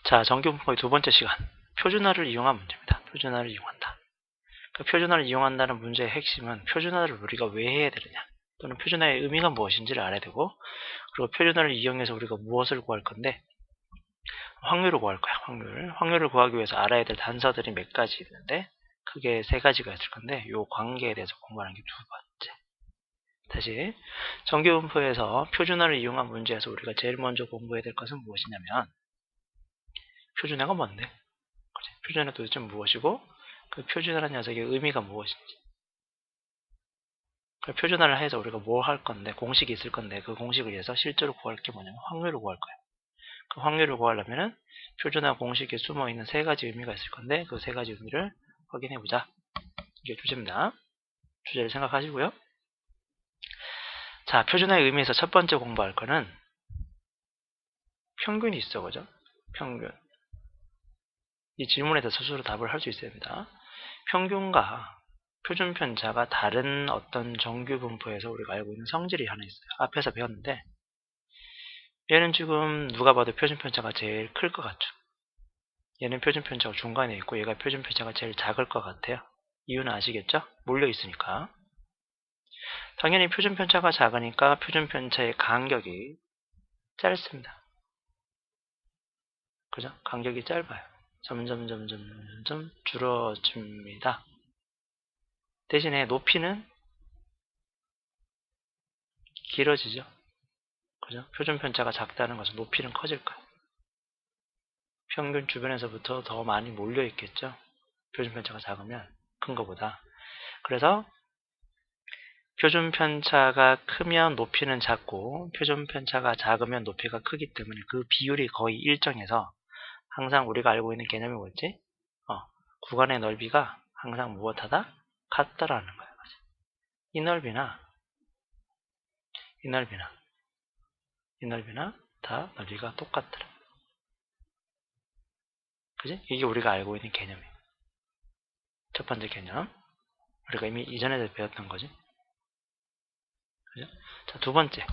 자, 정규분포의 두 번째 시간. 표준화를 이용한 문제입니다. 표준화를 이용한다. 그러니까 표준화를 이용한다는 문제의 핵심은 표준화를 우리가 왜 해야 되느냐, 또는 표준화의 의미가 무엇인지를 알아야 되고, 그리고 표준화를 이용해서 우리가 무엇을 구할 건데, 확률을 구할 거야. 확률을 구하기 위해서 알아야 될 단서들이 몇 가지 있는데, 크게 세 가지가 있을 건데, 이 관계에 대해서 공부하는 게 두 번째. 다시, 정규분포에서 표준화를 이용한 문제에서 우리가 제일 먼저 공부해야 될 것은 무엇이냐면, 표준화가 뭔데? 표준화 도대체 무엇이고, 그 표준화라는 녀석의 의미가 무엇인지. 그 표준화를 해서 우리가 뭘 할 건데, 공식이 있을 건데, 그 공식을 위해서 실제로 구할 게 뭐냐면 확률을 구할 거예요. 그 확률을 구하려면은 표준화 공식에 숨어 있는 세 가지 의미가 있을 건데, 그 세 가지 의미를 확인해 보자. 이게 주제입니다. 주제를 생각하시고요. 자, 표준화의 의미에서 첫 번째 공부할 거는 평균이 있어, 그죠? 평균. 이 질문에 대해서 스스로 답을 할 수 있어야 됩니다. 평균과 표준편차가 다른 어떤 정규분포에서 우리가 알고 있는 성질이 하나 있어요. 앞에서 배웠는데, 얘는 지금 누가 봐도 표준편차가 제일 클 것 같죠? 얘는 표준편차가 중간에 있고 얘가 표준편차가 제일 작을 것 같아요. 이유는 아시겠죠? 몰려 있으니까. 당연히 표준편차가 작으니까 표준편차의 간격이 짧습니다. 그죠? 간격이 짧아요. 점점 줄어집니다. 대신에 높이는 길어지죠. 그죠? 표준편차가 작다는 것은 높이는 커질 거예요. 평균 주변에서부터 더 많이 몰려 있겠죠. 표준편차가 작으면 큰 것보다. 그래서 표준편차가 크면 높이는 작고 표준편차가 작으면 높이가 크기 때문에 그 비율이 거의 일정해서 항상 우리가 알고 있는 개념이 뭐였지? 구간의 넓이가 항상 무엇하다? 같다라는 거예요. 이 넓이나 이 넓이나 이 넓이나 다 넓이가 똑같더라. 그지? 이게 우리가 알고 있는 개념이에요. 첫 번째 개념. 우리가 이미 이전에 배웠던 거지. 그죠? 자, 두 번째.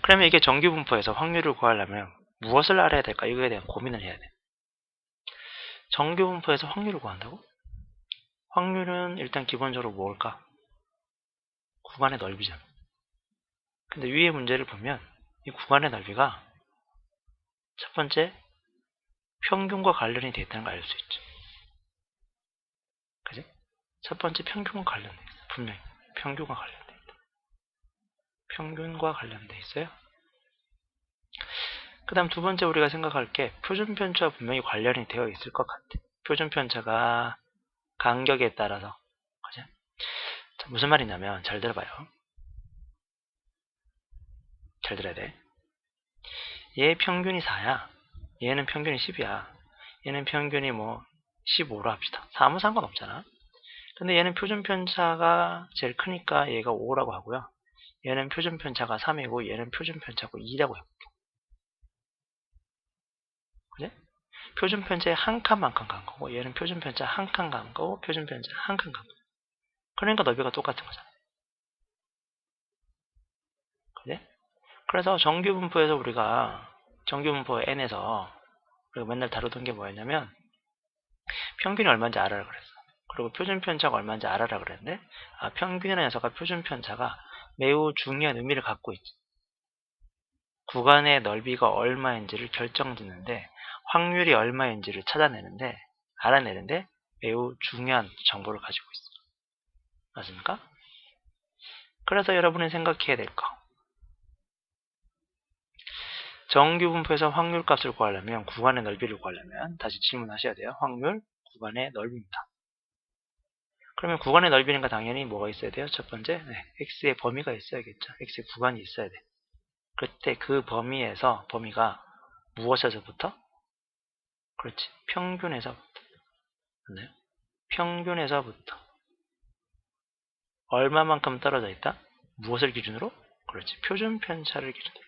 그러면 이게 정규분포에서 확률을 구하려면 무엇을 알아야 될까? 이거에 대한 고민을 해야 돼. 정규분포에서 확률을 구한다고? 확률은 일단 기본적으로 뭘까? 구간의 넓이잖아. 근데 위의 문제를 보면 이 구간의 넓이가 첫 번째 평균과 관련이 되어 있다는 걸 알 수 있죠. 그지? 첫 번째 평균과 관련돼 있어. 분명히 평균과 관련돼 있다. 평균과 관련돼 있어요. 그 다음 두 번째 우리가 생각할 게 표준편차와 분명히 관련이 되어 있을 것 같아. 표준편차가 간격에 따라서. 그죠? 자, 무슨 말이냐면 잘 들어봐요. 잘 들어야 돼. 얘 평균이 4야. 얘는 평균이 10이야. 얘는 평균이 뭐 15로 합시다. 4무 상관없잖아. 근데 얘는 표준편차가 제일 크니까 얘가 5라고 하고요. 얘는 표준편차가 3이고 얘는 표준편차고 2라고 해볼게요. 그래? 표준편차에 한 칸만큼 간 거고 얘는 표준편차 한 칸 간 거고 표준편차 한 칸 간 거고. 그러니까 넓이가 똑같은 거잖아. 그래? 그래서 정규분포에서 우리가 정규분포 n에서 우리가 맨날 다루던 게 뭐였냐면 평균이 얼마인지 알아라 그랬어. 그리고 표준편차가 얼마인지 알아라 그랬는데 평균이라는 녀석과 표준편차가 매우 중요한 의미를 갖고 있지. 구간의 넓이가 얼마인지를 결정짓는데 확률이 얼마인지를 알아내는데 매우 중요한 정보를 가지고 있어. 맞습니까? 그래서 여러분이 생각해야 될 거. 정규분포에서 확률값을 구하려면 구간의 넓이를 구하려면 다시 질문하셔야 돼요. 확률, 구간의 넓이입니다. 그러면 구간의 넓이니까 당연히 뭐가 있어야 돼요? 첫 번째, x의 범위가 있어야겠죠. x의 구간이 있어야 돼. 그때 그 범위가 무엇에서부터? 그렇지. 평균에서부터. 맞나요? 평균에서부터. 얼마만큼 떨어져 있다? 무엇을 기준으로? 그렇지. 표준편차를 기준으로.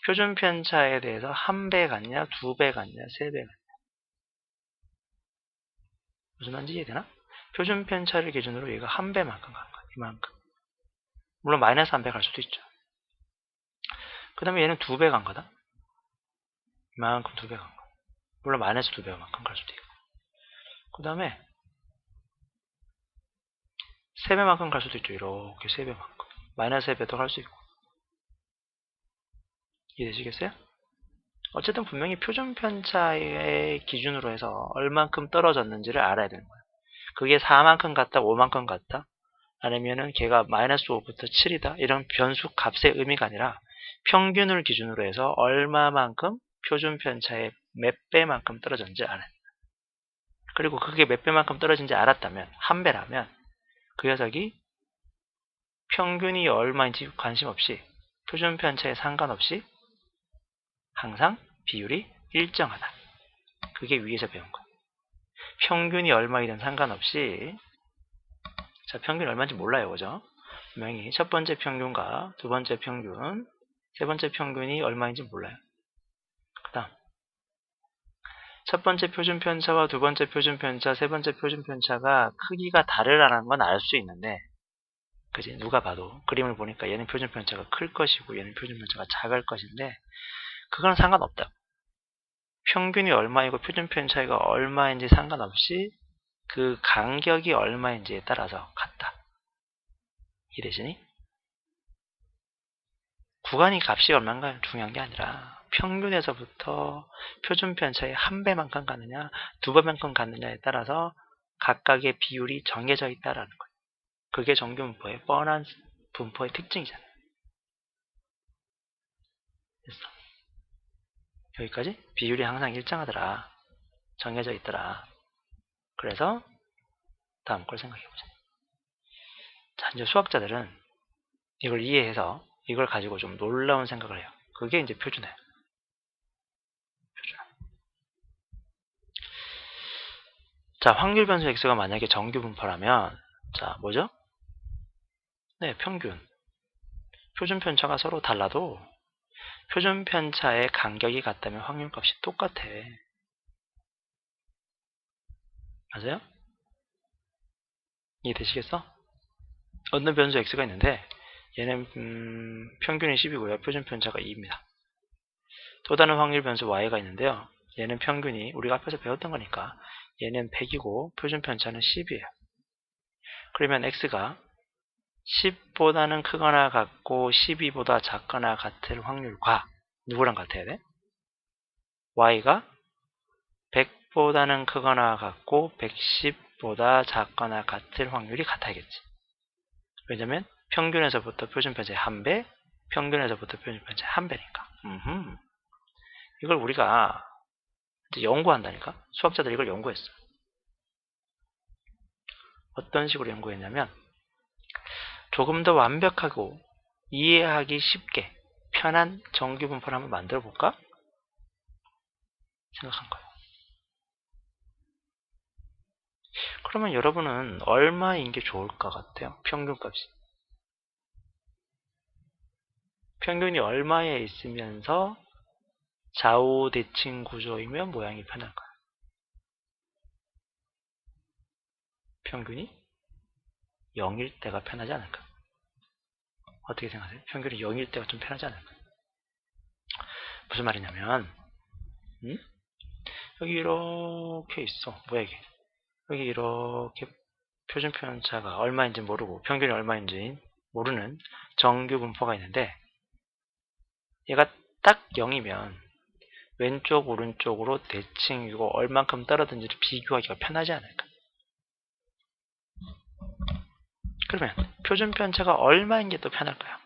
표준편차에 대해서 1배 같냐, 2배 같냐, 3배 같냐. 무슨 말인지 이해되나? 표준편차를 기준으로 얘가 1배만큼 간 거야. 이만큼. 물론 마이너스 1배 갈 수도 있죠. 그 다음에 얘는 2배 간 거다. 이만큼 2배 간 거. 물론 마이너스 2배만큼 갈 수도 있고. 그 다음에 3배만큼 갈 수도 있죠. 이렇게 3배만큼. 마이너스 3배도 갈 수 있고. 이해되시겠어요? 어쨌든 분명히 표준 편차의 기준으로 해서 얼만큼 떨어졌는지를 알아야 되는 거예요. 그게 4만큼 같다, 5만큼 같다, 아니면은 걔가 마이너스 5부터 7이다, 이런 변수 값의 의미가 아니라 평균을 기준으로 해서 얼마만큼 표준 편차의 몇 배만큼 떨어졌는지 알아요. 그리고 그게 몇 배만큼 떨어진지 알았다면, 한 배라면 그 녀석이 평균이 얼마인지 관심 없이, 표준 편차에 상관없이 항상 비율이 일정하다. 그게 위에서 배운 거. 평균이 얼마이든 상관없이, 자, 평균이 얼마인지 몰라요, 그죠? 분명히 첫 번째 평균과 두 번째 평균, 세 번째 평균이 얼마인지 몰라요. 그 다음, 첫 번째 표준 편차와 두 번째 표준 편차, 세 번째 표준 편차가 크기가 다르다는 건 알 수 있는데, 그지? 누가 봐도 그림을 보니까 얘는 표준 편차가 클 것이고 얘는 표준 편차가 작을 것인데, 그건 상관없다. 평균이 얼마이고 표준 편차가 얼마인지 상관없이 그 간격이 얼마인지에 따라서 같다. 이해되시니? 구간이 값이 얼마인가 중요한 게 아니라 평균에서부터 표준 편차의 한 배만큼 갔느냐, 두 배만큼 갔느냐에 따라서 각각의 비율이 정해져 있다라는 거예요. 그게 정규 분포의 뻔한 분포의 특징이잖아요. 됐어. 여기까지? 비율이 항상 일정하더라. 정해져 있더라. 그래서 다음 걸 생각해보자. 자, 이제 수학자들은 이걸 이해해서 이걸 가지고 좀 놀라운 생각을 해요. 그게 이제 표준화예요. 표준화. 자, 확률 변수 x가 만약에 정규 분포라면, 자, 뭐죠? 네, 평균. 표준 편차가 서로 달라도 표준 편차의 간격이 같다면 확률값이 똑같아. 맞아요? 이해되시겠어? 어느 변수 x가 있는데 얘는 평균이 10이고요. 표준 편차가 2입니다. 또 다른 확률 변수 y가 있는데요. 얘는 평균이 우리가 앞에서 배웠던 거니까 얘는 100이고 표준 편차는 10이에요. 그러면 x가 10보다는 크거나 같고 12보다 작거나 같을 확률과 누구랑 같아야 돼? y가 100보다는 크거나 같고 110보다 작거나 같을 확률이 같아야겠지. 왜냐면 평균에서부터 표준 편차의 1배, 평균에서부터 표준 편차의 1배니까. 이걸 우리가 이제 연구한다니까? 수학자들이 이걸 연구했어. 어떤 식으로 연구했냐면, 조금 더 완벽하고 이해하기 쉽게 편한 정규 분포를 한번 만들어 볼까? 생각한 거예요. 그러면 여러분은 얼마인 게 좋을 것 같아요? 평균값이. 평균이 얼마에 있으면서 좌우 대칭 구조이면 모양이 편할까요? 평균이 0일 때가 편하지 않을까? 어떻게 생각하세요? 평균이 0일 때가 좀 편하지 않을까? 무슨 말이냐면, 여기 이렇게 있어. 뭐야 이게? 여기 이렇게 표준 편차가 얼마인지 모르고 평균이 얼마인지 모르는 정규 분포가 있는데, 얘가 딱 0이면 왼쪽 오른쪽으로 대칭이고 얼만큼 떨어졌는지를 비교하기가 편하지 않을까? 그러면 표준 편차가 얼마인 게 또 편할까요?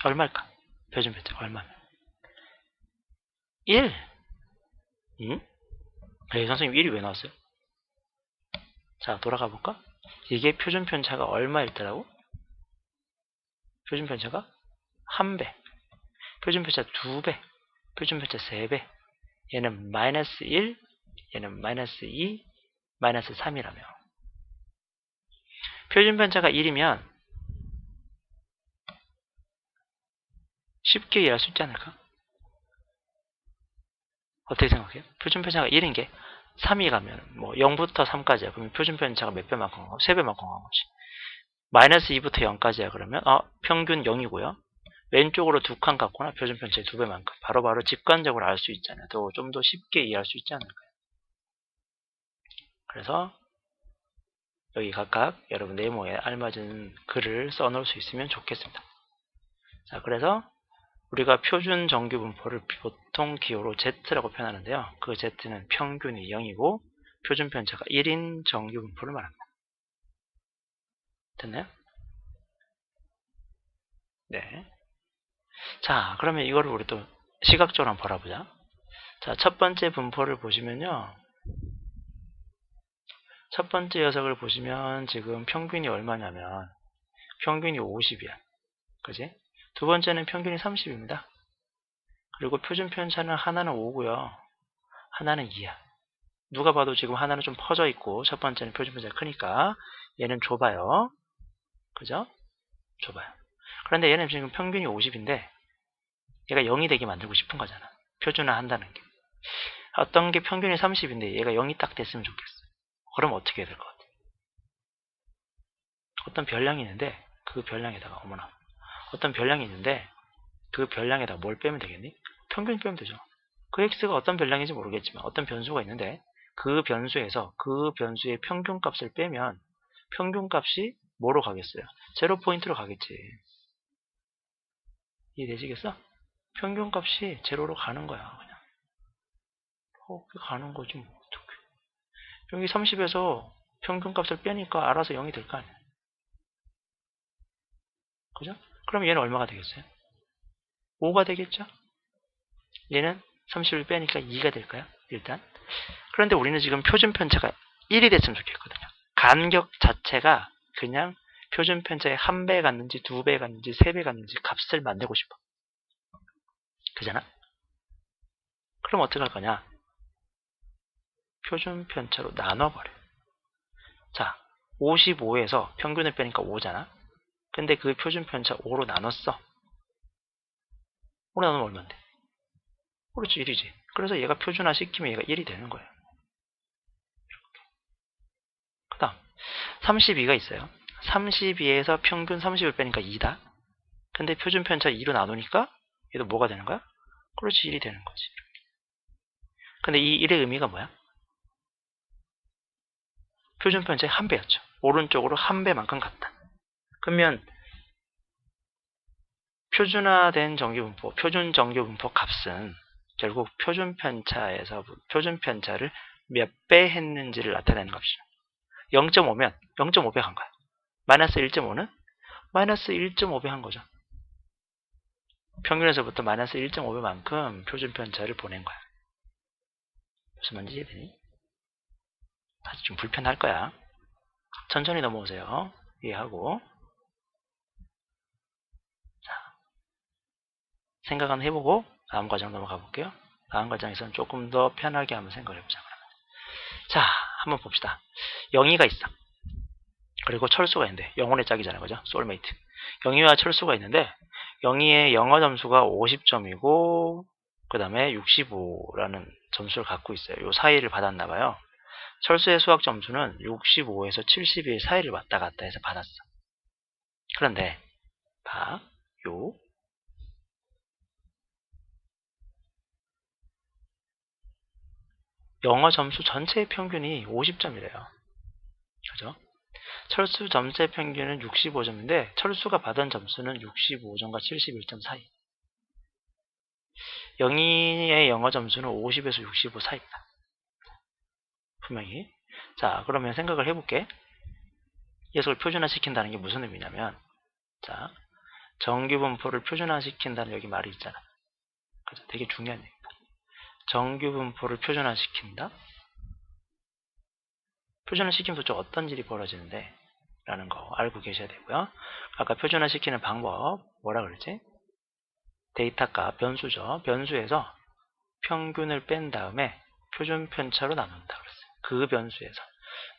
얼마일까? 표준 편차 얼마면? 1. 네, 선생님 1이 왜 나왔어요? 자, 돌아가 볼까? 이게 표준 편차가 얼마일 때라고? 표준 편차가 1배, 표준 편차 2배, 표준 편차 3배. 얘는 마이너스 1, 얘는 마이너스 2, 마이너스 3이라며. 표준 편차가 1이면 쉽게 이해할 수 있지 않을까? 어떻게 생각해요? 표준 편차가 1인 게 3이 가면 뭐 0부터 3까지야. 그러면 표준 편차가 몇 배만큼 간 거고? 3배만큼 간 거지. 마이너스 2부터 0까지야. 그러면 평균 0이고요. 왼쪽으로 두 칸 같거나 표준 편차의 2배만큼 바로바로 직관적으로 알 수 있잖아요. 좀 더 쉽게 이해할 수 있지 않을까요? 그래서 여기 각각 여러분 네모에 알맞은 글을 써놓을 수 있으면 좋겠습니다. 자, 그래서 우리가 표준 정규 분포를 보통 기호로 Z라고 표현하는데요. 그 Z는 평균이 0이고 표준 편차가 1인 정규 분포를 말합니다. 됐나요? 네. 자, 그러면 이거를 우리 또 시각적으로 한번 바라보자. 자, 첫 번째 분포를 보시면요. 첫 번째 녀석을 보시면 지금 평균이 얼마냐면 평균이 50이야. 그지? 두 번째는 평균이 30입니다. 그리고 표준 편차는 하나는 5고요. 하나는 2야. 누가 봐도 지금 하나는 좀 퍼져 있고 첫 번째는 표준 편차가 크니까 얘는 좁아요. 그죠? 좁아요. 그런데 얘는 지금 평균이 50인데 얘가 0이 되게 만들고 싶은 거잖아. 표준화 한다는 게. 어떤 게 평균이 30인데 얘가 0이 딱 됐으면 좋겠어. 그럼 어떻게 해야 될 것 같아? 어떤 별량이 있는데 그 별량에다가 어머나 어떤 별량이 있는데 그 별량에다가 뭘 빼면 되겠니? 평균 빼면 되죠. 그 x가 어떤 별량인지 모르겠지만 어떤 변수가 있는데 그 변수에서 그 변수의 평균값을 빼면 평균값이 뭐로 가겠어요? 제로 포인트로 가겠지. 이해되시겠어? 평균값이 제로로 가는 거야. 그냥. 가는 거지 뭐 어떡해. 여기 30에서 평균값을 빼니까 알아서 0이 될 거 아니야. 그죠? 그럼 얘는 얼마가 되겠어요? 5가 되겠죠? 얘는 30을 빼니까 2가 될까요? 일단. 그런데 우리는 지금 표준 편차가 1이 됐으면 좋겠거든요. 간격 자체가 그냥 표준 편차의 1배 갔는지 2배 갔는지 3배 갔는지 값을 만들고 싶어. 그잖아? 그럼 어떻게 할 거냐? 표준 편차로 나눠버려. 자, 55에서 평균을 빼니까 5잖아? 근데 그 표준 편차 5로 나눴어. 5로 나누면 얼만데? 그렇지, 1이지. 그래서 얘가 표준화 시키면 얘가 1이 되는 거예요. 그 다음 32가 있어요. 32에서 평균 30을 빼니까 2다. 근데 표준 편차 2로 나누니까 얘도 뭐가 되는 거야? 그렇지, 1이 되는 거지. 근데 이 1의 의미가 뭐야? 표준 편차의 1배였죠. 오른쪽으로 1배만큼 갔다. 그러면 표준화된 정규분포, 표준 정규분포 값은 결국 표준 편차를 몇 배 했는지를 나타내는 값이죠. 0.5면 0.5배 한 거야. 마이너스 1.5는 마이너스 1.5배 한 거죠. 평균에서부터 마이너스 1.5배만큼 표준 편차를 보낸 거야. 무슨 말인지 이해되니? 아주 좀 불편할 거야. 천천히 넘어오세요. 이해하고. 자, 생각 한번 해보고 다음 과정 넘어가 볼게요. 다음 과정에서는 조금 더 편하게 한번 생각을 해보자. 자, 한번 봅시다. 영희가 있어. 그리고 철수가 있는데 영혼의 짝이잖아요. 그죠? 소울메이트. 영희와 철수가 있는데 영희의 영어 점수가 50점이고 그 다음에 65라는 점수를 갖고 있어요. 요 사이를 받았나 봐요. 철수의 수학 점수는 65에서 71 사이를 왔다 갔다 해서 받았어. 그런데 봐. 요 영어 점수 전체의 평균이 50점이래요. 그죠? 철수 점수의 평균은 65점인데 철수가 받은 점수는 65점과 71점 사이. 영희의 영어 점수는 50에서 65 사이입니다. 분명히. 자, 그러면 생각을 해볼게. 녀석을 표준화시킨다는 게 무슨 의미냐면 자, 정규분포를 표준화시킨다는 여기 말이 있잖아. 그죠? 되게 중요한 얘기다. 정규분포를 표준화시킨다. 표준화시키면 도대체 어떤 일이 벌어지는데 라는 거 알고 계셔야 되고요. 아까 표준화시키는 방법 뭐라 그랬지? 데이터값 변수죠. 변수에서 평균을 뺀 다음에 표준 편차로 나눈다 그랬어요. 그 변수에서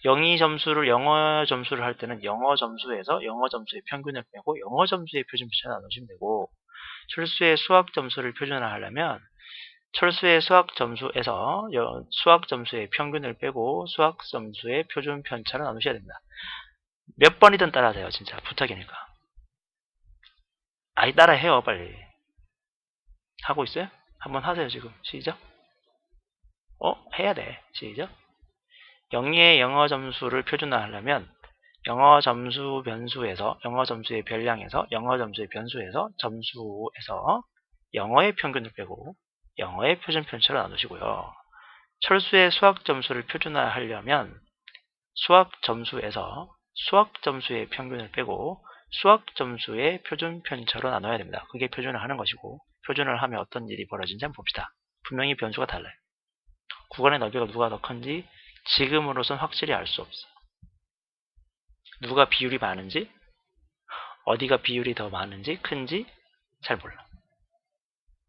영어 점수를 할 때는 영어 점수에서 영어 점수의 평균을 빼고 영어 점수의 표준 편차 나누시면 되고 철수의 수학 점수를 표준화하려면 철수의 수학 점수에서 수학 점수의 평균을 빼고 수학 점수의 표준 편차를 나누셔야 됩니다. 몇 번이든 따라하세요. 진짜 부탁이니까. 아이 따라 해요. 빨리. 하고 있어요? 한번 하세요. 지금. 시작. 해야 돼. 시작. 영희의 영어 점수를 표준화하려면 영어 점수 변수에서 영어 점수의 별량에서 영어 점수의 변수에서 점수에서 영어의 평균을 빼고 영어의 표준 편차로 나누시고요. 철수의 수학 점수를 표준화하려면 수학 점수에서 수학 점수의 평균을 빼고 수학 점수의 표준 편차로 나눠야 됩니다. 그게 표준을 하는 것이고, 표준을 하면 어떤 일이 벌어진지 한번 봅시다. 분명히 변수가 달라요. 구간의 넓이가 누가 더 큰지 지금으로선 확실히 알 수 없어. 누가 비율이 많은지, 어디가 비율이 더 많은지 큰지 잘 몰라.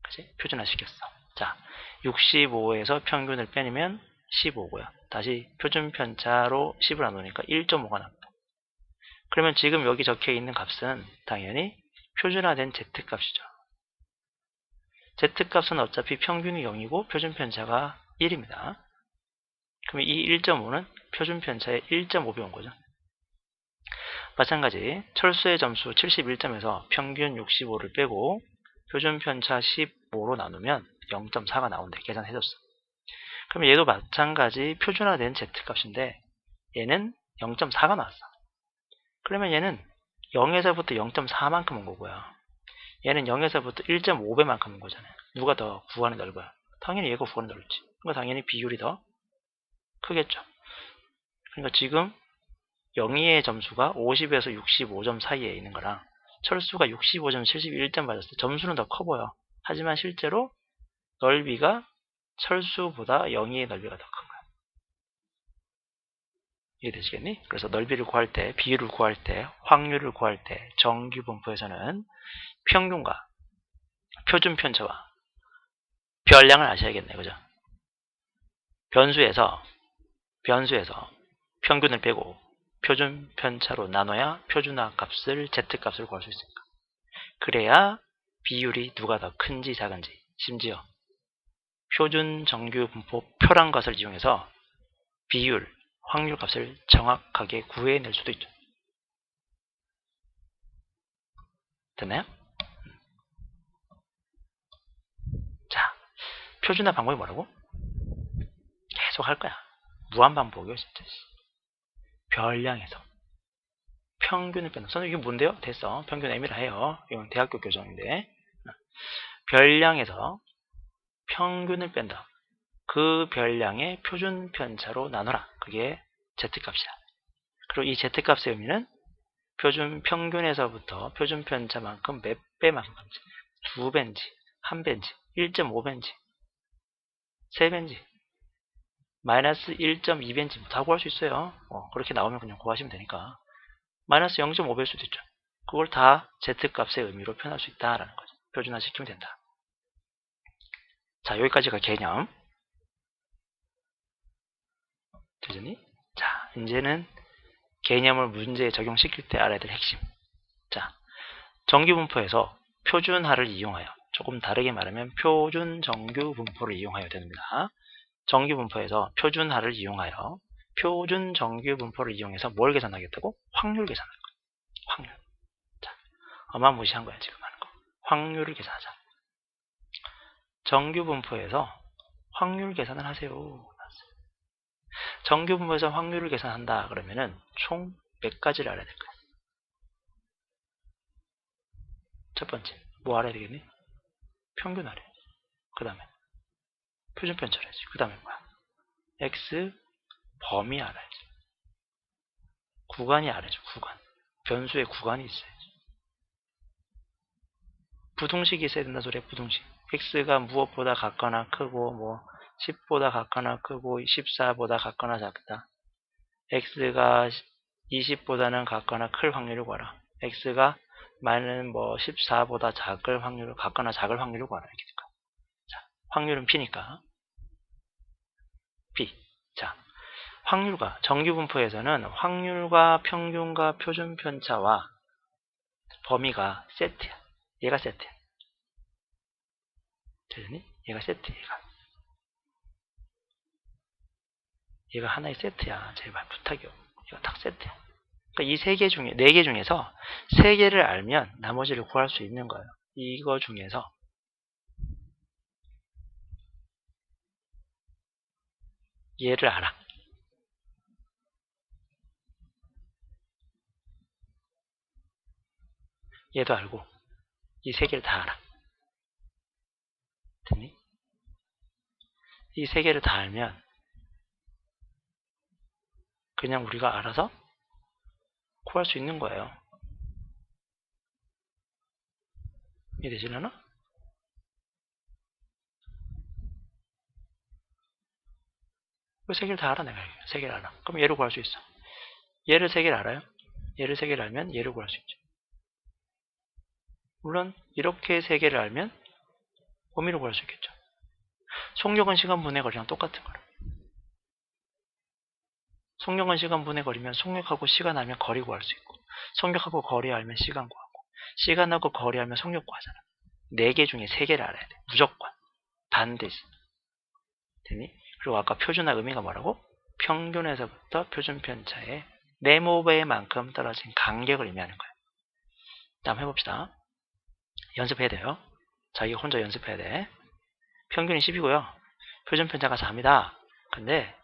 그치? 표준화시켰어. 자, 65에서 평균을 빼내면 15고요. 다시 표준 편차로 10을 나누니까 1.5가 나옵니다. 그러면 지금 여기 적혀 있는 값은 당연히 표준화된 Z값이죠. Z값은 어차피 평균이 0이고 표준 편차가 1입니다. 그러면 이 1.5는 표준 편차의 1.5배 온 거죠. 마찬가지 철수의 점수 71점에서 평균 65를 빼고 표준 편차 15로 나누면 0.4가 나온대. 계산해줬어. 그럼 얘도 마찬가지 표준화된 Z값인데 얘는 0.4가 나왔어. 그러면 얘는 0에서부터 0.4만큼 온 거고요. 얘는 0에서부터 1.5배만큼 온 거잖아요. 누가 더 구간이 넓어요? 당연히 얘가 구간이 넓지. 그러니까 당연히 비율이 더 크겠죠. 그러니까 지금 영희의 점수가 50에서 65점 사이에 있는 거랑 철수가 65점, 71점 받았을 때 점수는 더 커 보여. 하지만 실제로 넓이가 철수보다 영희의 넓이가 더 큰 거야. 이해되시겠니? 그래서 넓이를 구할 때, 비율을 구할 때, 확률을 구할 때 정규 분포에서는 평균과 표준 편차와 별량을 아셔야겠네. 그죠? 변수에서 평균을 빼고 표준 편차로 나눠야 표준화 값을 Z값을 구할 수 있습니다. 그래야 비율이 누가 더 큰지 작은지, 심지어 표준 정규 분포 표란 것을 이용해서 비율, 확률 값을 정확하게 구해낼 수도 있죠. 됐나요? 자, 표준화 방법이 뭐라고? 계속 할 거야. 무한반복이요, 진짜. 별량에서 평균을 빼는. 선생님 이게 뭔데요? 됐어. 평균 M이라 해요. 이건 대학교 교정인데. 별량에서 평균을 뺀다. 그 별량의 표준 편차로 나눠라. 그게 Z값이야. 그리고 이 Z값의 의미는 표준 평균에서부터 표준 편차만큼 몇 배만큼인지, 2배인지, 1배인지, 1.5배인지, 3배인지, 마이너스 1.2배인지 다 구할 수 있어요. 그렇게 나오면 그냥 구하시면 되니까. 마이너스 0.5배일 수도 있죠. 그걸 다 Z값의 의미로 표현할 수 있다라는 거죠. 표준화시키면 된다. 자, 여기까지가 개념. 되셨니? 자, 이제는 개념을 문제에 적용시킬 때 알아야 될 핵심. 자, 정규분포에서 표준화를 이용하여, 조금 다르게 말하면 표준 정규분포를 이용하여 됩니다. 정규분포에서 표준화를 이용하여 표준 정규분포를 이용해서 뭘 계산하겠다고? 확률 계산할 거예요. 확률. 자, 어마무시한 거야 지금 하는 거. 확률을 계산하자. 정규분포에서 확률 계산을 하세요. 정규분포에서 확률을 계산한다 그러면은 총 몇 가지를 알아야 될까요? 첫 번째, 뭐 알아야 되겠니? 평균 알아야 돼. 그 다음에 표준편 처리하지. 그 다음에 뭐야? X 범위 알아야지. 구간이 알아야죠. 구간. 변수의 구간이 있어야지. 부등식이 있어야 된다 소리야. 부등식. X가 무엇보다 같거나 크고 뭐 10보다 같거나 크고 14보다 같거나 작다. X가 20보다는 같거나 클 확률을 구하라. X가 많은 뭐 14보다 작을 확률을 같거나 작을 확률을 구하라. 이렇게 될까? 자, 확률은 P니까. P. 자, 확률과 정규분포에서는 확률과 평균과 표준 편차와 범위가 세트야. 얘가 세트야. 되니? 얘가 세트야. 얘가 하나의 세트야. 제발 부탁이요. 얘가 딱 세트야. 그러니까 이 세 개 중에, 네 개 중에서 세 개를 알면 나머지를 구할 수 있는 거예요. 이거 중에서 얘를 알아. 얘도 알고 이 세 개를 다 알아. 됐니? 이 세 개를 다 알면 그냥 우리가 알아서 구할 수 있는 거예요. 이해되시려나? 그 세 개를 다 알아, 내가. 세 개를 알아. 그럼 얘를 구할 수 있어. 얘를 세 개를 알아요? 얘를 세 개를 알면 얘를 구할 수 있죠. 물론 이렇게 세 개를 알면 범위를 구할 수 있겠죠. 속력은 시간분의 거리랑 똑같은 거라. 속력은 시간분의 거리면 속력하고 시간 알면 거리 구할 수 있고, 속력하고 거리 알면 시간 구하고, 시간하고 거리 알면 속력 구하잖아. 네 개 중에 세 개를 알아야 돼. 무조건. 반드시. 됐니? 그리고 아까 표준화 의미가 뭐라고? 평균에서부터 표준 편차의 네모배만큼 떨어진 간격을 의미하는 거예요. 다음 해봅시다. 연습해야 돼요. 자기가 혼자 연습해야 돼. 평균이 10이고요. 표준 편차가 4입니다. 근데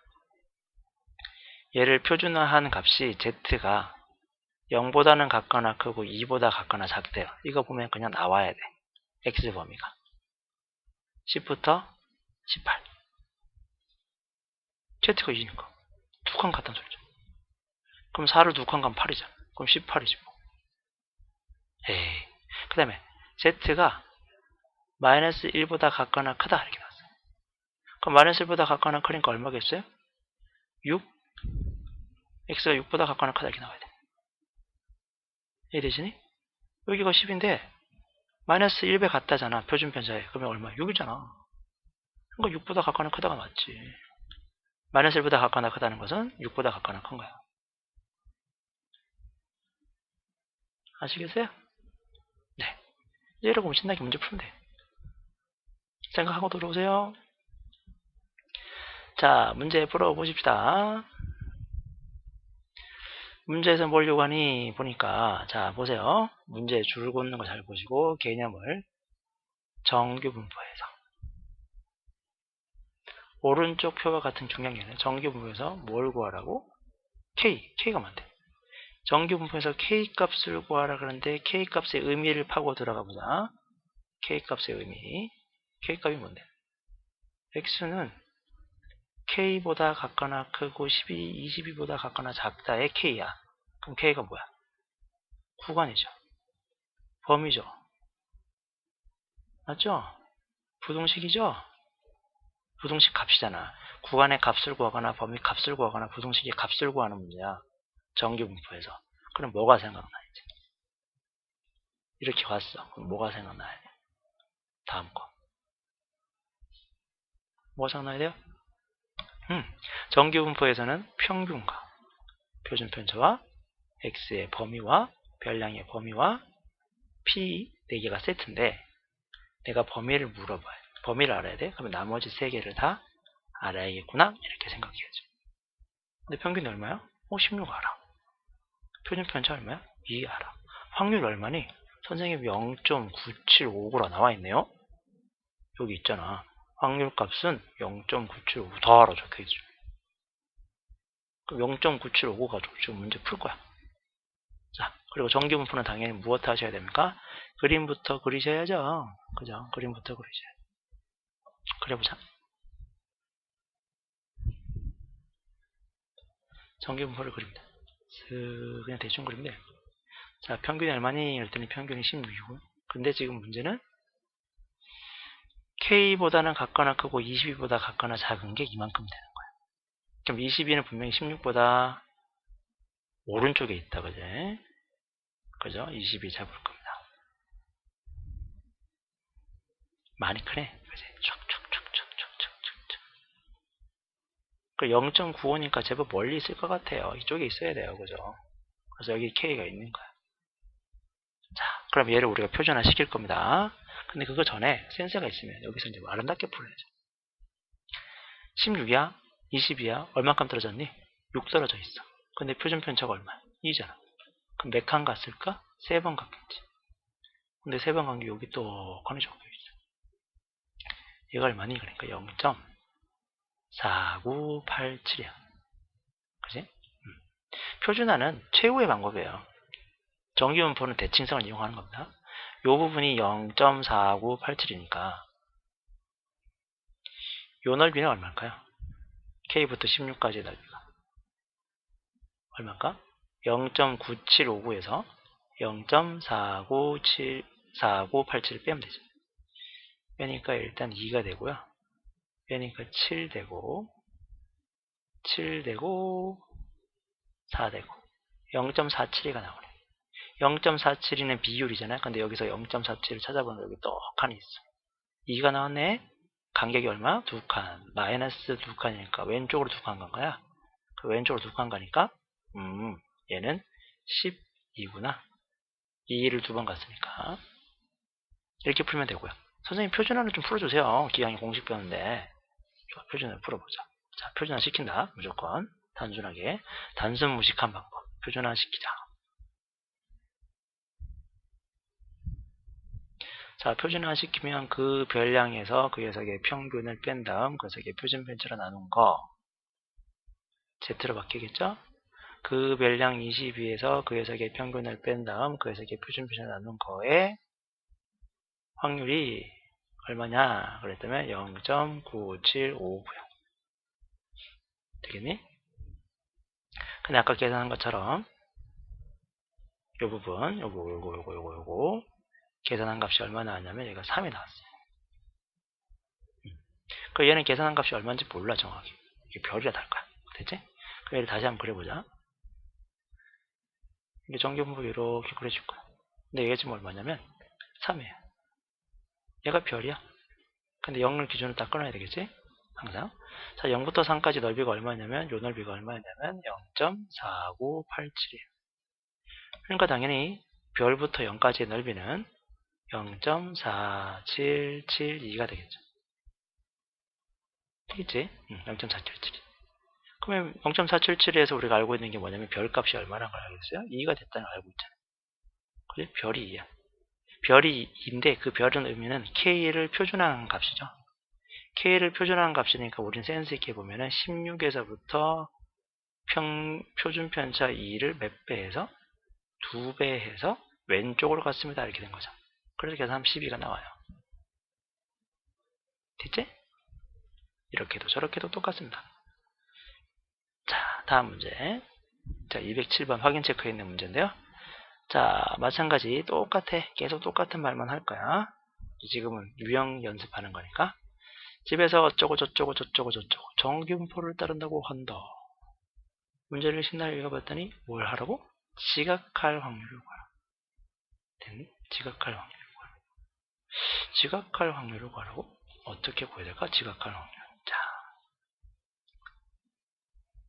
얘를 표준화한 값이 z가 0보다는 같거나 크고 2보다 같거나 작대요. 이거 보면 그냥 나와야 돼. x 범위가 10부터 18. z가 2니까 두 칸 같다는 소리죠. 그럼 4를 두 칸 가면 8이잖아. 그럼 18이지 뭐. 에이. 그 다음에 z가 마이너스 1보다 같거나 크다 이렇게 나왔어요. 그럼 마이너스 1보다 같거나 크니까 얼마겠어요? 6? x가 6보다 같거나 크다 이렇게 나와야 돼. 이해되시니? 여기가 10인데 마이너스 1배 같다잖아. 표준 편차에. 그러면 얼마? 6이잖아. 그러니까 6보다 같거나 크다가 맞지. 마이너스 1보다 같거나 크다는 것은 6보다 같거나 큰 거야. 아시겠어요? 네. 얘를 보면 신나게 문제 풀면 돼. 생각하고 들어오세요. 자, 문제 풀어보십시다. 문제에서 뭘 요구하니 보니까, 자, 보세요. 문제 줄 긋는 거 잘 보시고, 개념을 정규분포에서. 오른쪽 표가 같은 중량계는 정규분포에서 뭘 구하라고? K가 뭔데? 정규분포에서 K 값을 구하라 그러는데, K 값의 의미를 파고 들어가 보자. K 값의 의미. K 값이 뭔데? X는 K보다 같거나 크고 22보다 같거나 작다의 K야. 그럼 K가 뭐야? 구간이죠. 범위죠. 맞죠? 부동식이죠? 부동식 값이잖아. 구간의 값을 구하거나 범위 값을 구하거나 부동식의 값을 구하는 문제야. 정규분포에서. 그럼 뭐가 생각나 이제? 이렇게 왔어. 그럼 뭐가 생각나야 돼? 다음 거. 뭐가 생각나야 돼요? 정규분포에서는 평균과 표준 편차와 x의 범위와 별량의 범위와 p 4개가 세트인데 내가 범위를 물어봐요. 범위를 알아야 돼. 그러면 나머지 3개를 다 알아야겠구나. 이렇게 생각해야죠. 근데 평균이 얼마야? 16 알아. 표준 편차 얼마야? 2 알아. 확률 얼마니? 선생님 0.9759라 나와있네요. 여기 있잖아. 확률 값은 0.9759 더하라 적혀있죠. 그럼 0.9759 가지고 지금 문제 풀 거야. 자, 그리고 정규분포는 당연히 무엇 하셔야 됩니까? 그림부터 그리셔야죠. 그죠? 그림부터 그리셔야죠. 그려보자. 정규분포를 그립니다. 그냥 대충 그리면 돼요. 자, 평균이 얼마니? 그랬더니 평균이 16이고. 근데 지금 문제는 K보다는 같거나 크고 22보다 같거나 작은 게 이만큼 되는 거야. 그럼 22는 분명히 16보다 오른쪽에 있다, 그지? 그죠? 22 잡을 겁니다. 많이 크네, 그지? 촥촥촥촥촥촥촥. 그 0.95니까 제법 멀리 있을 것 같아요. 이쪽에 있어야 돼요, 그죠? 그래서 여기 K가 있는 거야. 자, 그럼 얘를 우리가 표준화 시킬 겁니다. 근데 그거 전에 센서가 있으면 여기서 이제 아름답게 풀어야죠. 16이야? 20이야? 얼마큼 떨어졌니? 6 떨어져 있어. 근데 표준 편차가 얼마야? 2잖아. 그럼 몇 칸 갔을까? 3번 갔겠지. 근데 3번 간 게 여기 똑하니 적혀있어. 얘가 얼마니? 그러니까 0.4987이야. 그지? 표준화는 최후의 방법이에요. 정규분포는 대칭성을 이용하는 겁니다. 요 부분이 0.4987이니까 요 넓이는 얼마일까요? K부터 16까지의 넓이가 얼마일까? 0.9759에서 0.4987을 빼면 되죠. 빼니까 일단 2가 되고요. 빼니까 7 되고 4 되고 0.47이가 나오네. 0.47이는 비율이잖아요. 근데 여기서 0.47을 찾아보면 여기 떡하니 있어. 2가 나왔네. 간격이 얼마? 2칸. 마이너스 2칸이니까 왼쪽으로 2칸 간 거야. 그 왼쪽으로 2칸 가니까 얘는 12구나. 2를 2번 갔으니까 이렇게 풀면 되고요. 선생님 표준화를 좀 풀어주세요. 기왕에 공식 배우는데. 좋아, 표준화를 풀어보자. 자, 표준화 시킨다. 무조건 단순하게 단순 무식한 방법. 표준화 시키자. 자, 표준화 시키면 그 별량에서 그 녀석의 평균을 뺀 다음 그 녀석의 표준 편차로 나눈 거 Z로 바뀌겠죠? 그 별량 22에서 그 녀석의 평균을 뺀 다음 그 녀석의 표준 편차로 나눈 거에 확률이 얼마냐? 그랬다면 0.9759요. 되겠니? 근데 아까 계산한 것처럼 요 부분, 요거 계산한 값이 얼마 나왔냐면 얘가 3이 나왔어요. 그 얘는 계산한 값이 얼마인지 몰라 정확히. 이게 별이라 다를 거야. 됐지? 그 얘를 다시 한번 그려보자. 이게 정규분포 이렇게 그려줄 거야. 근데 얘가 지금 얼마냐면 3이에요. 얘가 별이야. 근데 0을 기준으로 딱 끊어야 되겠지? 항상. 자, 0부터 3까지 넓이가 얼마냐면 요 넓이가 얼마냐면 0.4987이에요. 그러니까 당연히 별부터 0까지의 넓이는 0.4772가 되겠죠. 되겠지? 0.477. 그러면 0.477에서 우리가 알고 있는 게 뭐냐면 별값이 얼마나 걸 알겠어요? 2가 됐다는 걸 알고 있잖아요. 그래? 별이 2야. 별이 2인데 그 별은 의미는 K를 표준화한 값이죠. K를 표준화한 값이니까 우린 센스 있게 보면은 16에서부터 표준 편차 2를 몇 배 해서 2배 해서 왼쪽으로 갔습니다. 이렇게 된 거죠. 그래서 계산하면 12가 나와요. 됐지? 이렇게도 저렇게도 똑같습니다. 자, 다음 문제. 자, 207번 확인 체크에 있는 문제인데요. 자, 마찬가지 똑같아. 계속 똑같은 말만 할 거야. 지금은 유형 연습하는 거니까. 집에서 어쩌고 저쩌고 정규분포를 따른다고 한다. 문제를 신나게 읽어봤더니 뭘 하라고? 지각할 확률을 구하라. 됐니? 지각할 확률을 구하라. 지각할 확률을 구하라고? 어떻게 구해야 될까? 지각할 확률. 자,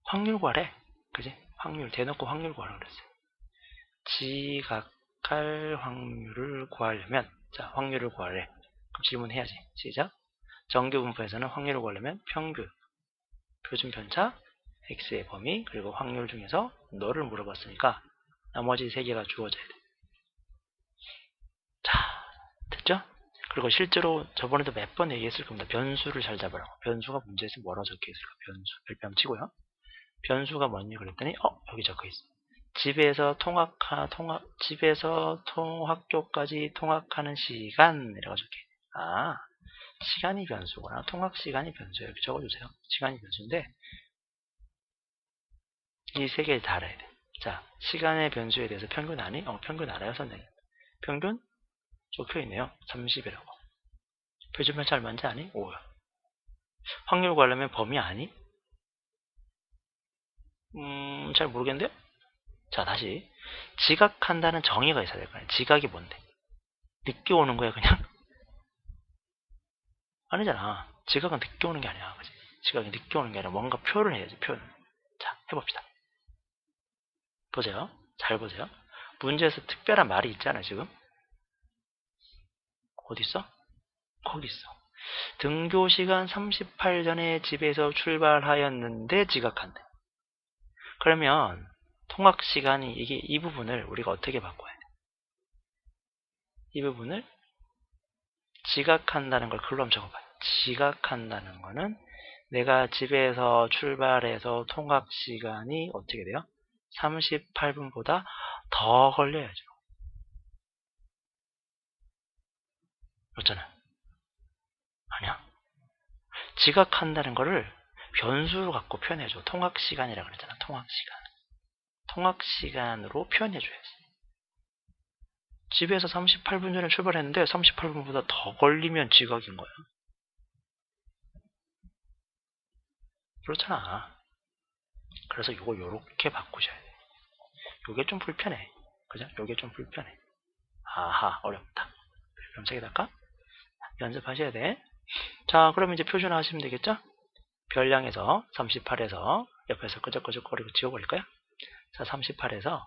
확률 구하래. 그지? 확률 대놓고 확률 구하라 그랬어요. 지각할 확률을 구하려면, 자, 확률을 구하래. 그럼 질문해야지. 시작. 정규분포에서는 확률을 구하려면 평균, 표준 편차, x의 범위, 그리고 확률 중에서 너를 물어봤으니까 나머지 3개가 주어져야 돼. 자, 됐죠? 그리고 실제로 저번에도 몇 번 얘기했을 겁니다. 변수를 잘 잡으라고. 변수가 문제에서 뭐라고 적혀있을까? 변수. 별표 치고요. 변수가 뭐니? 그랬더니 여기 적혀있어. 집에서 통학교까지 통학하는 시간이라고 적혀있네. 아, 시간이 변수구나. 통학 시간이 변수예요. 이렇게 적어주세요. 시간이 변수인데 이 3개를 다 알아야 돼. 자, 시간의 변수에 대해서 평균 아니? 평균 알아요, 선생님. 평균 적혀있네요. 30이라고. 표준 편차 얼마인지 아니? 5요. 확률 구하려면 범위 아니? 잘 모르겠는데요? 자, 다시. 지각한다는 정의가 있어야 될 거 아니야. 지각이 뭔데? 늦게 오는 거야, 그냥? 아니잖아. 지각은 늦게 오는 게 아니야. 그치? 지각이 늦게 오는 게 아니라 뭔가 표현을 해야지, 표현. 자, 해봅시다. 보세요. 잘 보세요. 문제에서 특별한 말이 있잖아요, 지금. 어디 있어? 거기 있어. 등교 시간 38 전에 집에서 출발하였는데 지각한대. 그러면 통학시간이 이 부분을 우리가 어떻게 바꿔야 돼? 이 부분을 지각한다는 걸 글로 한번 적어봐요. 지각한다는 거는 내가 집에서 출발해서 통학시간이 어떻게 돼요? 38분보다 더 걸려야죠. 맞잖아요. 아니야. 지각한다는 거를 변수로 갖고 표현해줘. 통학시간이라 그랬잖아. 통학시간. 통학시간으로 표현해줘야지. 집에서 38분 전에 출발했는데 38분보다 더 걸리면 지각인 거야. 그렇잖아. 그래서 이거 요렇게 바꾸셔야 돼. 요게 좀 불편해. 그죠? 요게 좀 불편해. 아하, 어렵다. 그럼 색에다가 연습하셔야 돼. 자, 그러면 이제 표준화 하시면 되겠죠? 별량에서 38에서 옆에서 끄적끄적거리고 지워버릴까요? 자, 38에서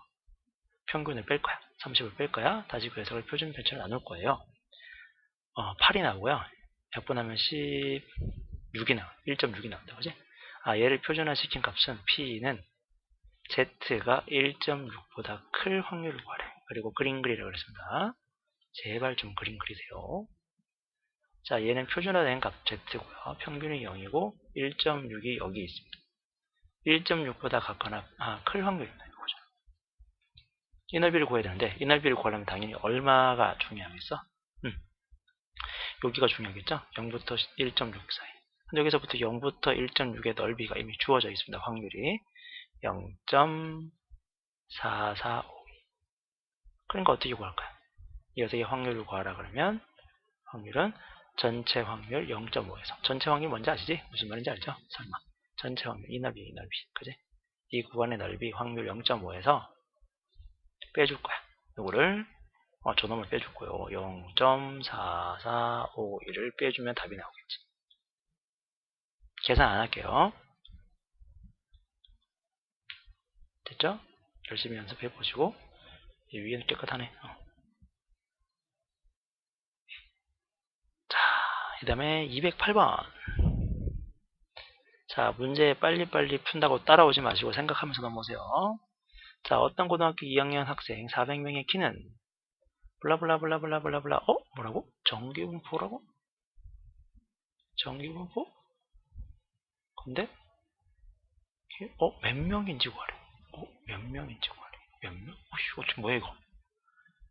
평균을 뺄 거야. 30을 뺄 거야. 다시 그 해석을 표준 편차로 나눌 거예요. 8이 나오고요. 약분하면 16이 나와. 1.6이 나온다. 그지? 얘를 표준화 시킨 값은 P는 Z가 1.6보다 클 확률을 구하래. 그리고 그림 그리라고 그랬습니다. 제발 좀 그림 그리세요. 자, 얘는 표준화된 값 Z고요. 평균이 0이고 1.6이 여기 있습니다. 1.6보다 같거나 클 확률입니다. 이거죠. 이 넓이를 구해야 되는데 이 넓이를 구하려면 당연히 얼마가 중요하겠어? 여기가 중요하겠죠? 0부터 1.6 사이. 근데 여기서부터 0부터 1.6의 넓이가 이미 주어져 있습니다. 확률이 0.4452. 그러니까 어떻게 구할까요? 이어서 이 확률을 구하라 그러면 확률은 전체 확률 0.5에서 전체 확률 뭔지 아시지? 무슨 말인지 알죠? 설마. 전체 확률 이 넓이 그지? 이 구간의 넓이 확률 0.5에서 빼줄 거야. 이거를 저놈을 빼줄 거예요. 0.4451을 빼주면 답이 나오겠지. 계산 안 할게요. 됐죠? 열심히 연습해 보시고 이 위에는 깨끗하네. 자, 그 다음에 208번. 자, 문제 빨리빨리 푼다고 따라오지 마시고 생각하면서 넘어오세요. 자, 어떤 고등학교 2학년 학생 400명의 키는 블라블라블라블라블라 뭐라고? 정규분포라고? 정규분포? 근데 몇 명인지 구하래. 몇 명인지 구하래. 몇 명? 어떻게 뭐야 이거?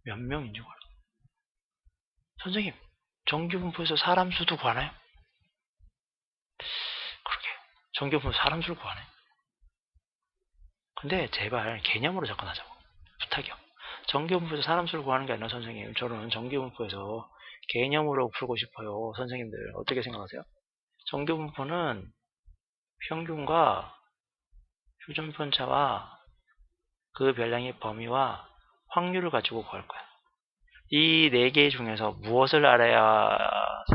몇 명인지 구하래. 선생님, 정규분포에서 사람 수도 구하나요? 그러게. 정규분포 사람 수를 구하네. 근데 제발 개념으로 접근하자고. 부탁이요. 정규분포에서 사람 수를 구하는 게 아니라 선생님, 저는 정규분포에서 개념으로 풀고 싶어요. 선생님들 어떻게 생각하세요? 정규분포는 평균과 표준편차와 그 별량의 범위와 확률을 가지고 구할 거야. 이 4개 중에서 무엇을 알아야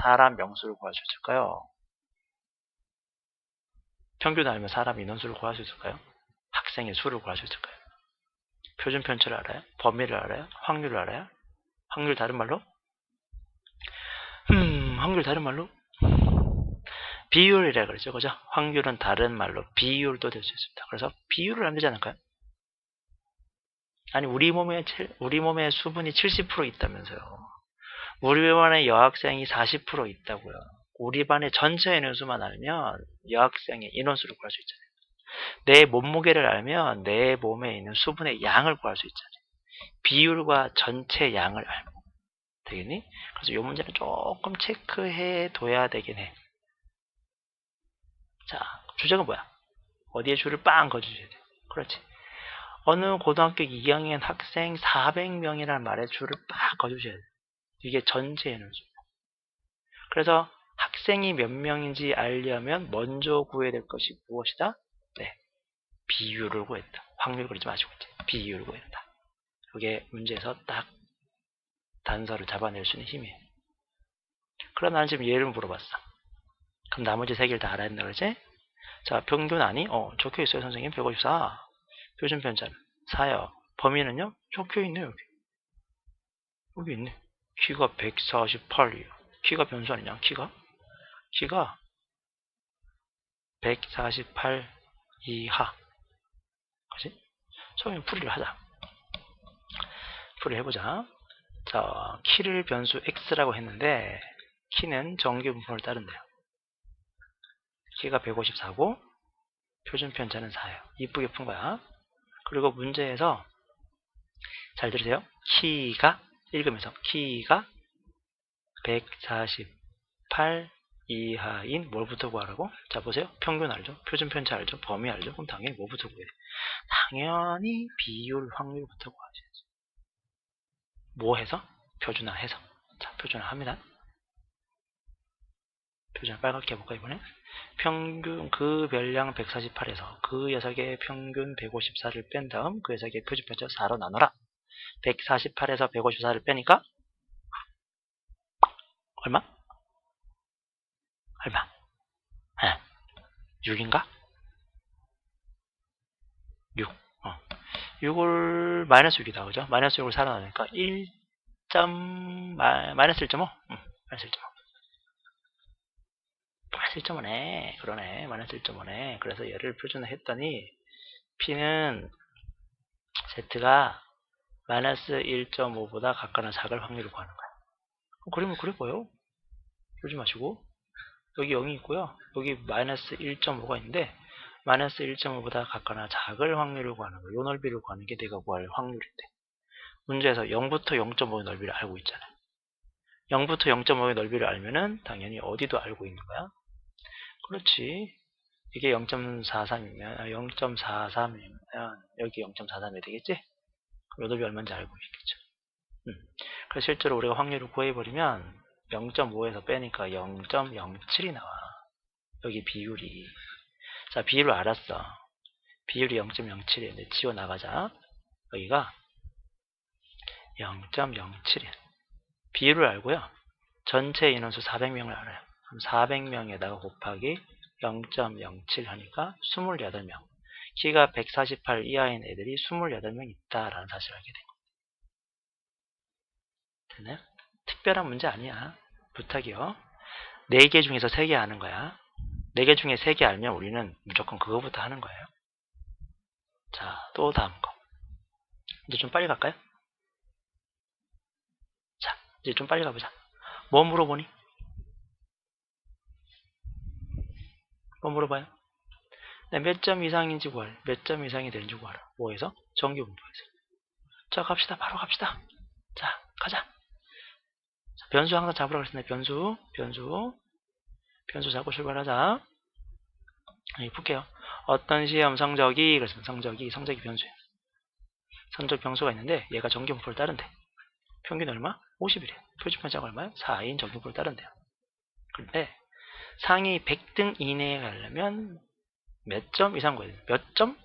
사람 명수를 구할 수 있을까요? 평균을 알면 사람 인원수를 구할 수 있을까요? 학생의 수를 구할 수 있을까요? 표준편차를 알아요? 범위를 알아요? 확률을 알아요? 확률 다른 말로? 확률 다른 말로? 비율이라 그러죠. 그죠? 확률은 다른 말로 비율도 될 수 있습니다. 그래서 비율을 안 되지 않을까요? 아니, 우리 몸에 수분이 70% 있다면서요. 우리 반에 여학생이 40% 있다고요. 우리 반의 전체 인원수만 알면 여학생의 인원수를 구할 수 있잖아요. 내 몸무게를 알면 내 몸에 있는 수분의 양을 구할 수 있잖아요. 비율과 전체 양을 알고. 되겠니? 그래서 이 문제는 조금 체크해 둬야 되긴 해. 자, 주제가 뭐야? 어디에 줄을 빵 거주셔야 돼. 그렇지. 어느 고등학교 2학년 학생 400명이라는 말에 줄을 빡 거주셔야 돼. 이게 전체 인원수. 그래서 학생이 몇 명인지 알려면 먼저 구해야 될 것이 무엇이다? 네, 비율을 구했다. 확률 그러지 마시고 비율을 구했다. 그게 문제에서 딱 단서를 잡아낼 수 있는 힘이에요. 그럼 나는 지금 얘를 물어봤어. 그럼 나머지 3개를 다 알아야 된다 그러지? 자, 평균 아니? 적혀 있어요 선생님. 154. 표준 편차는 4요. 범위는요? 적혀 있네요. 여기 있네. 키가 148이에요. 키가 변수 아니냐? 키가 148 이하. 그치? 처음에 풀이를 하자. 풀이를 해보자. 자, 키를 변수 x라고 했는데 키는 정규 분포를 따른대요. 키가 154고 표준 편차는 4예요. 이쁘게 푼 거야. 그리고 문제에서 잘 들으세요. 키가 읽으면서 키가 148 이하인 뭘부터 구하라고? 자, 보세요. 평균 알죠? 표준 편차 알죠? 범위 알죠? 그럼 당연히 뭐부터 구해야 돼? 당연히 비율, 확률부터 구하셔야지. 뭐 해서? 표준화 해서. 자, 표준화 합니다. 표준화 빨갛게 해볼까, 이번에? 평균, 그 별량 148에서 그 녀석의 평균 154를 뺀 다음 그 녀석의 표준 편차 4로 나눠라. 148에서 154를 빼니까 얼마? 얼마? 6인가? 6. 6을 마이너스 6이다. 그죠? 마이너스 6을 4로 나누니까 1. 마이너스 1.5? 마이너스 1.5. 마이너스 1.5네. 그러네. 마이너스 1.5네. 그래서 얘를 표준화 했더니 P는 Z가 마이너스 1.5보다 각각은 작을 확률을 구하는 거야. 그림을 그려봐요. 그러지 마시고. 여기 0이 있고요. 여기 마이너스 1.5가 있는데 마이너스 1.5보다 각각은 작을 확률을 구하는 거야. 요 넓이를 구하는 게 내가 구할 확률인데. 문제에서 0부터 0.5의 넓이를 알고 있잖아요. 0부터 0.5의 넓이를 알면은 당연히 어디도 알고 있는 거야. 그렇지. 이게 0.43이면 0.43이면 여기 0.43이 되겠지? 그럼 요 넓이 얼마인지 알고 있겠죠. 그래서 실제로 우리가 확률을 구해버리면 0.5에서 빼니까 0.07이 나와. 여기 비율이. 자, 비율을 알았어. 비율이 0.07이었는데 지워나가자. 여기가 0.07이야. 비율을 알고요. 전체 인원수 400명을 알아요. 그럼 400명에다가 곱하기 0.07 하니까 28명. 키가 148 이하인 애들이 28명 있다라는 사실을 알게 된 거예요. 됐나요? 특별한 문제 아니야. 부탁이요. 4개 중에서 3개 아는 거야. 4개 중에 3개 알면 우리는 무조건 그거부터 하는 거예요. 자, 또 다음 거. 이제 좀 빨리 갈까요? 자, 이제 좀 빨리 가보자. 뭐 물어보니? 뭐 물어봐요? 몇 점 이상인지 구할. 몇 점 이상이 되는지 구하라. 뭐에서? 정규 분포에서. 자, 갑시다. 바로 갑시다. 자, 가자. 자, 변수 항상 잡으라고 했습니다. 변수 잡고 출발하자. 여기 볼게요. 어떤 시험 성적이, 그렇습니다. 성적이 변수예요. 성적 변수가 있는데 얘가 정규 분포를 따른대. 평균 얼마? 50이래. 표준 편차가 얼마야? 4인 정규 분포를 따른대요. 그런데 상위 100등 이내에 가려면 몇 점 이상 구해야 돼? 몇 점?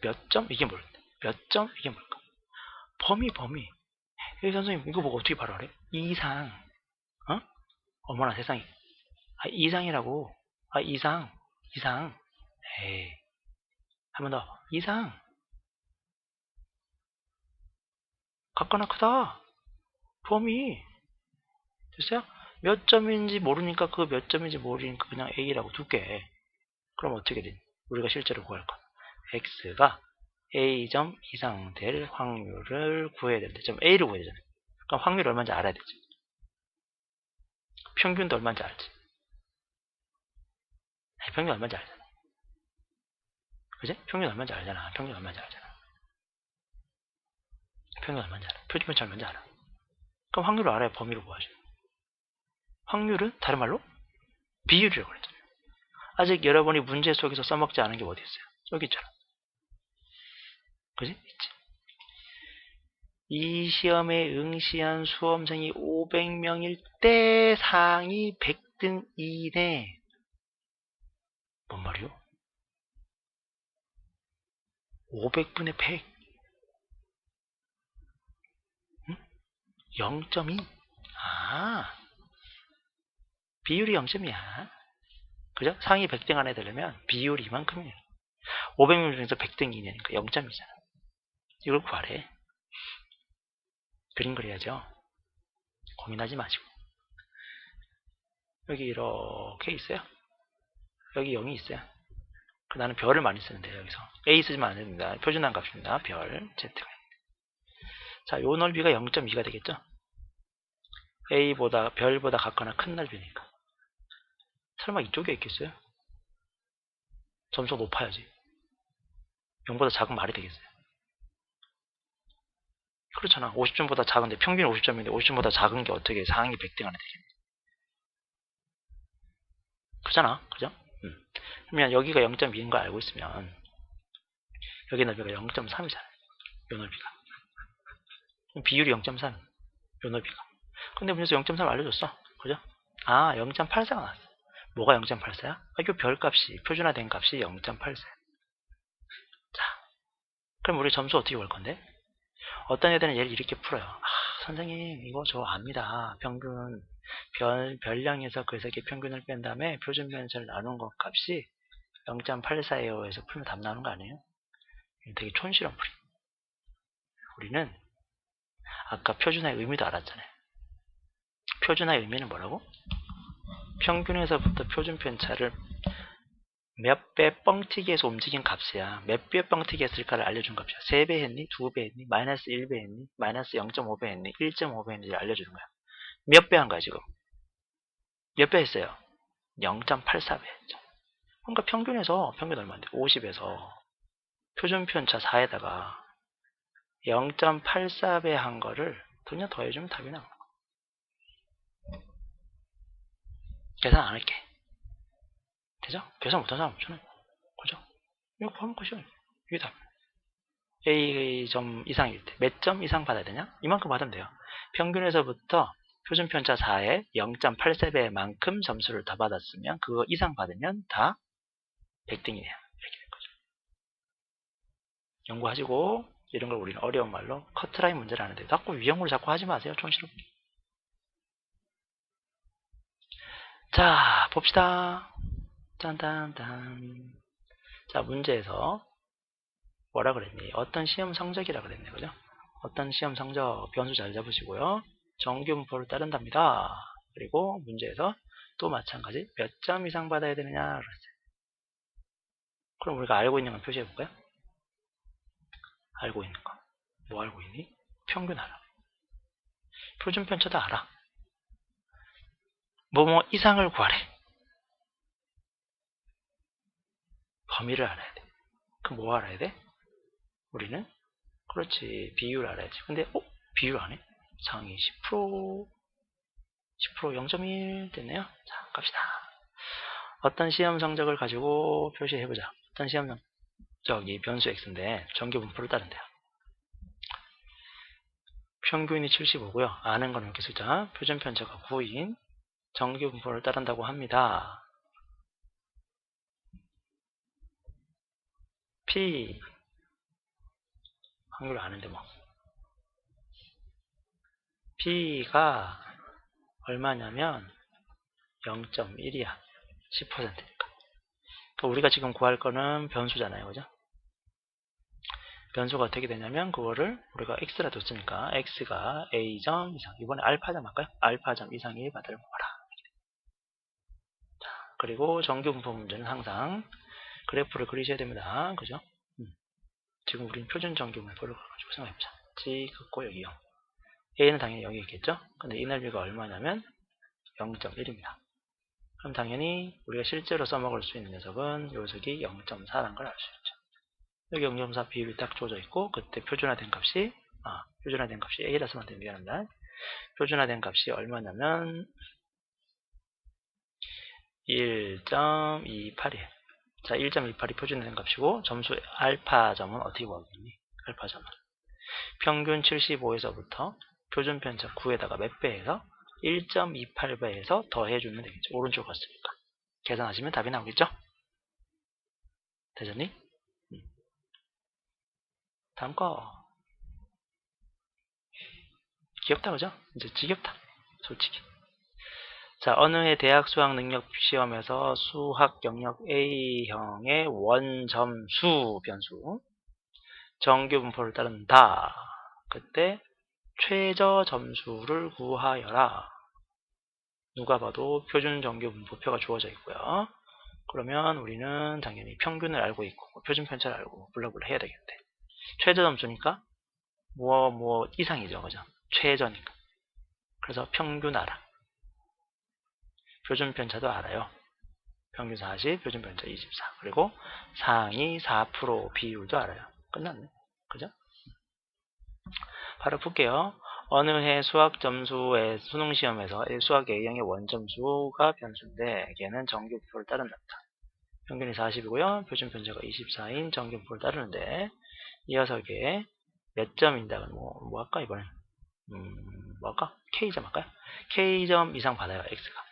이게 뭘까? 몇 점? 이게 뭘까? 범위. 선생님 이거 보고 어떻게 바로 알아요? 이상. 어머나 세상에. 이상이라고. 이상. 에이. 한 번 더. 이상. 같거나 크다. 범위. 됐어요? 몇 점인지 모르니까 그 몇 점인지 모르니까 그냥 A라고 둘게. 그럼 어떻게 되니? 우리가 실제로 구할 건 X가 A점 이상 될 확률을 구해야 되는데 점 A를 구해야 되잖아요. 그럼 확률이 얼마인지 알아야 되지. 평균도 얼마인지 알지. 평균 얼마인지 알잖아. 그지? 평균 얼마인지 알잖아. 평균 얼마인지 알아. 표준 편차 얼마인지 알아. 그럼 확률을 알아야 범위를 구하죠. 확률은 다른 말로 비율이라고 그랬잖아요. 아직 여러분이 문제 속에서 써먹지 않은 게 어디 있어요? 여기 있잖아. 그지? 있지. 이 시험에 응시한 수험생이 500명일 때 상위 100등 이내. 뭔 말이요? 500분의 100. 0.2. 비율이 0점이야. 그죠? 상위 100등 안에 들려면 비율이 이만큼이에요. 500명 중에서 100등 이내니까 0점이잖아. 이걸 구하래. 그림 그려야죠. 고민하지 마시고. 여기 이렇게 있어요. 여기 0이 있어요. 나는 별을 많이 쓰는데 여기서 A 쓰지만 안 됩니다. 표준한 값입니다. 별 Z가. 자, 요 넓이가 0.2가 되겠죠? A보다 별보다 같거나 큰 넓이니까. 설마 이쪽에 있겠어요? 점수가 높아야지. 0보다 작은 말이 되겠어요? 그렇잖아. 50점보다 작은데 평균이 50점인데 50점보다 작은 게 어떻게 상위 100등 안에 되겠니? 그잖아. 그죠? 그러면 여기가 0.2인 거 알고 있으면 여기 넓이가 0.3이잖아요. 요 넓이가. 비율이 0.3. 요 넓이가. 근데 문제에서 0.3 알려줬어. 그죠? 아, 0.84가 나왔어. 뭐가 0.84야? 요 별값이, 표준화된 값이 0.84. 자, 그럼 우리 점수 어떻게 볼 건데? 어떤 애들은 얘를 이렇게 풀어요. 아, 선생님, 이거 저 압니다. 평균, 별량에서 그 세개 평균을 뺀 다음에 표준 변수를 나눈 것 값이 0.84예요 해서 풀면 답 나오는 거 아니에요? 되게 촌스러운 풀이. 우리는 아까 표준화의 의미도 알았잖아요. 표준화의 의미는 뭐라고? 평균에서부터 표준 편차를 몇 배 뻥튀기해서 움직인 값이야. 몇 배 뻥튀기 했을까를 알려준 값이야. 3배 했니? 2배 했니? 마이너스 1배 했니? 마이너스 0.5배 했니? 1.5배 했니? 알려주는 거야. 몇 배 한 거야 지금? 몇 배 했어요? 0.84배 했죠. 그러니까 평균 얼마인데? 50에서 표준 편차 4에다가 0.84배 한 거를 그냥 더해주면 답이 나오는 거야. 계산 안 할게. 되죠? 계산 못하는 사람 없잖아요. 그죠? 이거 구하면 끝이야. 이게 답. A 점 이상일 때 몇 점 이상 받아야 되냐? 이만큼 받으면 돼요. 평균에서부터 표준 편차 4에 0.84배만큼 점수를 더 받았으면 그거 이상 받으면 다 100등이네요. 이렇게 된 거죠. 연구하시고 이런 걸 우리는 어려운 말로 커트라인 문제를 하는데 자꾸 위험으로 자꾸 하지 마세요. 촌스럽게. 자, 봅시다. 짠짠짠. 자, 문제에서 뭐라 그랬니? 어떤 시험 성적이라 그랬네. 그죠? 어떤 시험 성적 변수 잘 잡으시고요. 정규 분포를 따른답니다. 그리고 문제에서 또 마찬가지 몇 점 이상 받아야 되느냐 그랬어요. 그럼 우리가 알고 있는 건 표시해 볼까요? 알고 있는 거. 뭐 알고 있니? 평균 알아. 표준 편차도 알아. 뭐뭐 이상을 구하래. 범위를 알아야 돼. 그럼 뭐 알아야 돼? 우리는 그렇지 비율 알아야지. 근데 비율 안 해? 상위 10% 0.1 됐네요. 자, 갑시다. 어떤 시험 성적을 가지고 표시해보자. 어떤 시험 성적이 변수 x인데 정규 분포를 따른대요. 평균이 75고요. 아는 건 이렇게 숫자. 표준 편차가 9인 정규 분포를 따른다고 합니다. P 확률 아는데 뭐 P가 얼마냐면 0.1이야. 10%니까. 그러니까 우리가 지금 구할 거는 변수잖아요. 그죠? 변수가 어떻게 되냐면 그거를 우리가 x라 뒀으니까 x가 a점 이상. 이번에 알파점 할까요? 알파점 이상의 받을 모아라. 자, 그리고 정규 분포 문제는 항상 그래프를 그리셔야 됩니다. 그죠? 지금 우리는 표준 정규 분포를 가지고 생각해보자. G 긋고 여기 0. A는 당연히 0이 있겠죠? 근데 이 넓이가 얼마냐면 0.1입니다. 그럼 당연히 우리가 실제로 써먹을 수 있는 녀석은 이 녀석이 0.4라는 걸 알 수 있죠. 여기 0.4 비율이 딱 주어져 있고 그때 표준화된 값이 A라서만 되면 미안합니다. 표준화된 값이 얼마냐면 1.28이에요. 자, 1.28이 표준화된 값이고 점수 알파점은 어떻게 구하겠니? 알파점은 평균 75에서부터 표준 편차 9에다가 몇 배에서 1.28배에서 더해주면 되겠죠. 오른쪽 갔으니까. 계산하시면 답이 나오겠죠? 되셨니? 다음 거. 귀엽다, 그죠? 이제 지겹다. 솔직히. 자, 어느 해 대학 수학 능력 시험에서 수학 영역 A형의 원점수 변수 정규 분포를 따른다. 그때 최저 점수를 구하여라. 누가 봐도 표준 정규 분포표가 주어져 있고요. 그러면 우리는 당연히 평균을 알고 있고 표준 편차를 알고 블라블라 해야 되겠는데 최저 점수니까 뭐 이상이죠, 그죠? 최저니까. 그래서 평균 알아. 표준 편차도 알아요. 평균 40, 표준 편차 24. 그리고 상위 4% 비율도 알아요. 끝났네. 그죠? 바로 풀게요. 어느 해 수학 점수의 수능 시험에서 수학 A형의 원점수가 변수인데 걔는 정규표를 따른다. 평균이 40이고요. 표준 편차가 24인 정규표를 따르는데 이 녀석의 몇 점인다. 뭐 할까 이번엔? 뭐 할까? K점 할까요? K점 이상 받아요.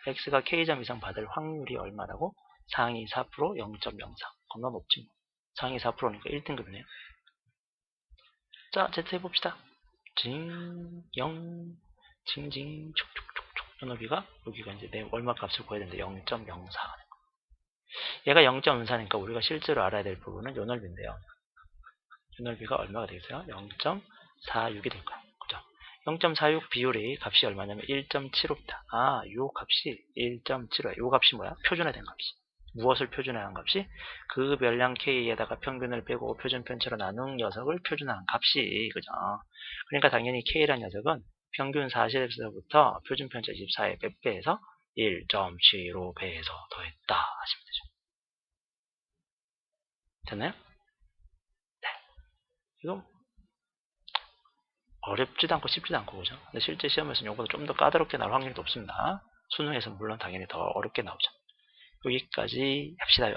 X가 K점 이상 받을 확률이 얼마라고? 상위 4%, 0.04. 겁나 높지 뭐. 상위 4%니까 1등급이네요. 자, Z 해봅시다. 징, 징, 촉촉촉촉. 연어비가 여기가 이제 내 얼마 값을 구해야 되는데 0.04. 얘가 0.04니까 우리가 실제로 알아야 될 부분은 요 넓이인데요. 요 넓이가 얼마가 되겠어요? 0.46이 될 거예요. 그죠? 0.46 비율이 값이 얼마냐면 1.75입니다. 아, 요 값이 1.75. 요 값이 뭐야? 표준화된 값이. 무엇을 표준화한 값이? 그 별량 K에다가 평균을 빼고 표준 편차로 나눈 녀석을 표준화한 값이, 그죠? 그러니까 당연히 K라는 녀석은 평균 40에서부터 표준 편차 24에 몇 배에서 1.75배에서 더했다 하시면 되죠. 됐나요? 네. 이거 어렵지도 않고 쉽지도 않고, 그죠? 근데 실제 시험에서는 이거보다 좀 더 까다롭게 나올 확률이 높습니다. 수능에서는 물론 당연히 더 어렵게 나오죠. 여기까지 합시다요.